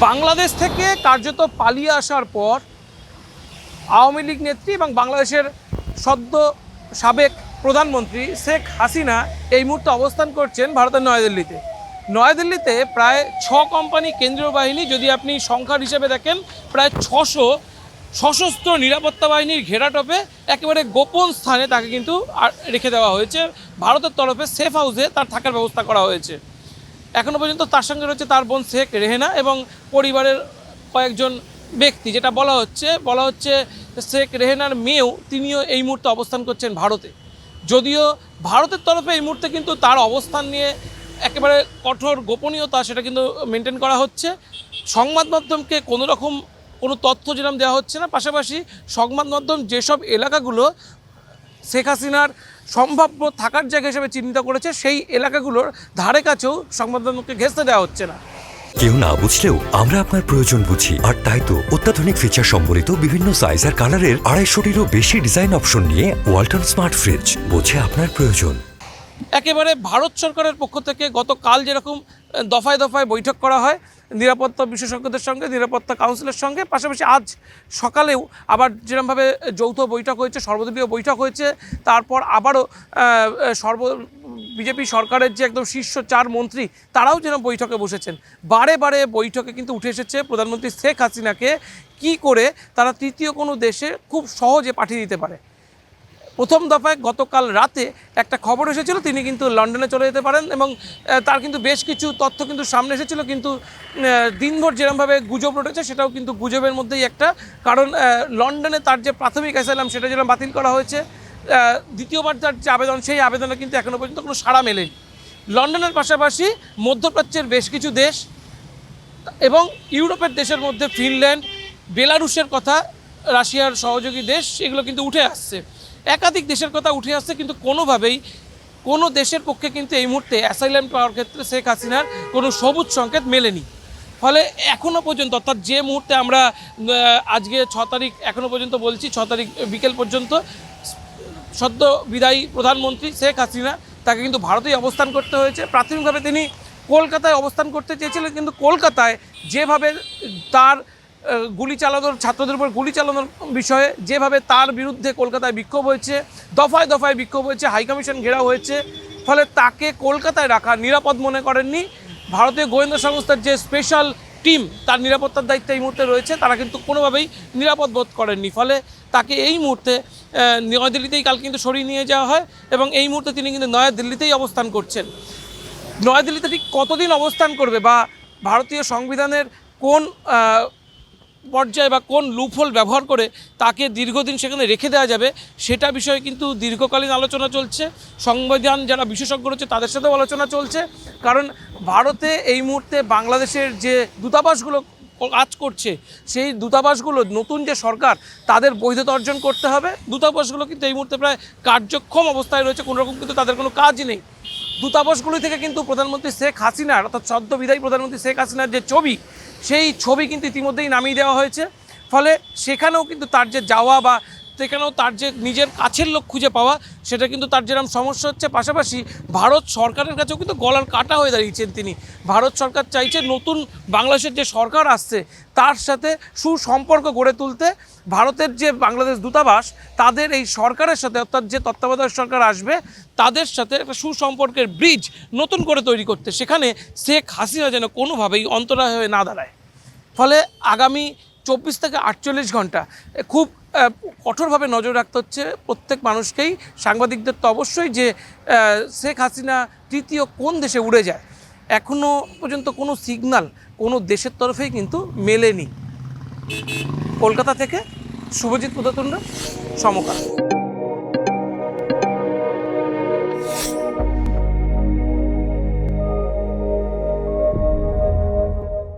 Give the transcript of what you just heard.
বাংলাদেশ থেকে কার্যত পালিয়ে আসার পর আওয়ামী লীগ নেত্রী এবং বাংলাদেশের সদ্য সাবেক প্রধানমন্ত্রী শেখ হাসিনা এই মুহূর্তে অবস্থান করছেন ভারতের নয়াদিল্লিতে প্রায় 6 কোম্পানি কেন্দ্রীয় বাহিনী, যদি আপনি সংখ্যার হিসেবে দেখেন প্রায় 600 সশস্ত্র নিরাপত্তা বাহিনীর ঘেরাটোপে একেবারে গোপন স্থানে তাকে কিন্তু রেখে দেওয়া হয়েছে। ভারতের তরফে সেফ হাউসে তার থাকার ব্যবস্থা করা হয়েছে। এখনও পর্যন্ত তার সঙ্গে রয়েছে তার বোন শেখ রেহেনা এবং পরিবারের কয়েকজন ব্যক্তি। যেটা বলা হচ্ছে শেখ রেহেনার মেয়েও তিনিও এই মুহূর্তে অবস্থান করছেন ভারতে। যদিও ভারতের তরফে এই মুহূর্তে কিন্তু তার অবস্থান নিয়ে একেবারে কঠোর গোপনীয়তা সেটা কিন্তু মেনটেন করা হচ্ছে। সংবাদ মাধ্যমকে কোনো তথ্য যেরকম দেওয়া হচ্ছে না। পাশাপাশি সংবাদ মাধ্যম যেসব এলাকাগুলো শেখ হাসিনার সম্ভাব্য থাকার জায়গা হিসেবে চিহ্নিত করেছে সেই এলাকাগুলোর ধারে কাছেও সংবাদ মাধ্যমকে ঘেঁষতে দেওয়া হচ্ছে না। কেউ না বুঝলেও আমরা আপনার প্রয়োজন বুঝি, আর তাই তো অত্যাধুনিক ফিচার সম্বলিত বিভিন্ন সাইজ আর কালারের 250-টিরও বেশি ডিজাইন অপশন নিয়ে ওয়ালটন স্মার্ট ফ্রিজ বোঝে আপনার প্রয়োজন। একেবারে ভারত সরকারের পক্ষ থেকে গতকাল যেরকম দফায় দফায় বৈঠক করা হয় নিরাপত্তা বিশেষজ্ঞদের সঙ্গে, নিরাপত্তা কাউন্সিলের সঙ্গে, পাশাপাশি আজ সকালেও আবার যেরকমভাবে যৌথ বৈঠক হয়েছে, সর্বদলীয় বৈঠক হয়েছে, তারপর আবারও বিজেপি সরকারের যে একদম শীর্ষ 4 মন্ত্রী তারাও যেন বৈঠকে বসেছেন। বারে বারে বৈঠকে কিন্তু উঠে এসেছে প্রধানমন্ত্রী শেখ হাসিনাকে কি করে তারা তৃতীয় কোনো দেশে খুব সহজে পাঠিয়ে দিতে পারে। প্রথম দফায় গতকাল রাতে একটা খবর এসেছিল তিনি কিন্তু লন্ডনে চলে যেতে পারেন এবং তার কিন্তু বেশ কিছু তথ্য কিন্তু সামনে এসেছিল, কিন্তু দিনভর যেরকমভাবে গুজব রটেছে সেটাও কিন্তু গুজবের মধ্যেই একটা। কারণ লন্ডনে তার যে প্রাথমিক অ্যাসাইলাম সেটা যেরকম বাতিল করা হয়েছে, দ্বিতীয়বার তার যে আবেদন সেই আবেদনে কিন্তু এখনও পর্যন্ত কোনো সাড়া মেলেনি। লন্ডনের পাশাপাশি মধ্যপ্রাচ্যের বেশ কিছু দেশ এবং ইউরোপের দেশের মধ্যে ফিনল্যান্ড, বেলারুশের কথা, রাশিয়ার সহযোগী দেশ, এগুলো কিন্তু উঠে আসছে। একাধিক দেশের কথা উঠে আসছে, কিন্তু কোনোভাবেই কোনো দেশের পক্ষে কিন্তু এই মুহূর্তে অ্যাসাইলাম পাওয়ার ক্ষেত্রে শেখ হাসিনার কোনো সবুজ সংকেত মেলেনি। ফলে এখনও পর্যন্ত, অর্থাৎ যে মুহূর্তে আমরা আজকে 6 তারিখ, এখনও পর্যন্ত বলছি 6 তারিখ বিকেল পর্যন্ত সদ্য বিদায়ী প্রধানমন্ত্রী শেখ হাসিনা তাকে কিন্তু ভারতেই অবস্থান করতে হয়েছে। প্রাথমিকভাবে তিনি কলকাতায় অবস্থান করতে চেয়েছিলেন, কিন্তু কলকাতায় যেভাবে তার গুলি চালানোর, ছাত্রদের উপর গুলি চালানোর বিষয়ে যেভাবে তার বিরুদ্ধে কলকাতায় বিক্ষোভ হয়েছে, দফায় দফায় বিক্ষোভ হয়েছে, হাইকমিশন ঘেরাও হয়েছে, ফলে তাকে কলকাতায় রাখা নিরাপদ মনে করেননি। ভারতীয় গোয়েন্দা সংস্থার যে স্পেশাল টিম তার নিরাপত্তার দায়িত্বে এই মুহূর্তে রয়েছে, তারা কিন্তু কোনোভাবেই নিরাপদ বোধ করেননি। ফলে তাকে এই মুহূর্তে নয়াদিল্লিতেই কাল কিন্তু সরিয়ে নিয়ে যাওয়া হয় এবং এই মুহূর্তে তিনি কিন্তু নয়াদিল্লিতেই অবস্থান করছেন। নয়াদিল্লিতে ঠিক কতদিন অবস্থান করবে বা ভারতীয় সংবিধানের কোন পর্যায়ে বা কোন লুপহোল ব্যবহার করে তাকে দীর্ঘদিন সেখানে রেখে দেওয়া যাবে সেটা বিষয়ে কিন্তু দীর্ঘকালীন আলোচনা চলছে। সংবিধান যারা বিশেষজ্ঞ রয়েছে তাদের সাথেও আলোচনা চলছে। কারণ ভারতে এই মুহূর্তে বাংলাদেশের যে দূতাবাসগুলো কাজ করছে সেই দূতাবাসগুলো নতুন যে সরকার তাদের বৈধতা অর্জন করতে হবে। দূতাবাসগুলো কিন্তু এই মুহূর্তে প্রায় কার্যক্ষম অবস্থায় রয়েছে, কোনোরকম কিন্তু তাদের কোনো কাজই নেই। দূতাবাসগুলি থেকে কিন্তু প্রধানমন্ত্রী শেখ হাসিনার, অর্থাৎ সদ্য বিদায়ী প্রধানমন্ত্রী শেখ হাসিনার যে ছবি, সেই ছবি কিন্তু ইতিমধ্যেই নামিয়ে দেওয়া হয়েছে। ফলে সেখানেও কিন্তু তার যে যাওয়া বা সেখানেও তার যে নিজের কাছের লোক খুঁজে পাওয়া সেটা কিন্তু তার যেরকম সমস্যা হচ্ছে। পাশাপাশি ভারত সরকারের কাছেও কিন্তু গলার কাটা হয়ে দাঁড়িয়েছেন তিনি। ভারত সরকার চাইছে নতুন বাংলাদেশের যে সরকার আসছে তার সাথে সুসম্পর্ক গড়ে তুলতে। ভারতের যে বাংলাদেশ দূতাবাস তাদের এই সরকারের সাথে, অর্থাৎ যে তত্ত্বাবধায়ক সরকার আসবে তাদের সাথে একটা সুসম্পর্কের ব্রিজ নতুন করে তৈরি করতে, সেখানে শেখ হাসিনা যেন কোনোভাবেই অন্তরায় হয়ে না দাঁড়ায়। ফলে আগামী 24 থেকে 48 ঘন্টা খুব কঠোরভাবে নজর রাখতে হচ্ছে প্রত্যেক মানুষকেই, সাংবাদিকদের তো অবশ্যই, যে শেখ হাসিনা তৃতীয় কোন দেশে উড়ে যায়। এখনও পর্যন্ত কোনো সিগন্যাল কোনো দেশের তরফেই কিন্তু মেলেনি। কলকাতা থেকে শুভজিৎ পুততুণ্ড, সমকাল।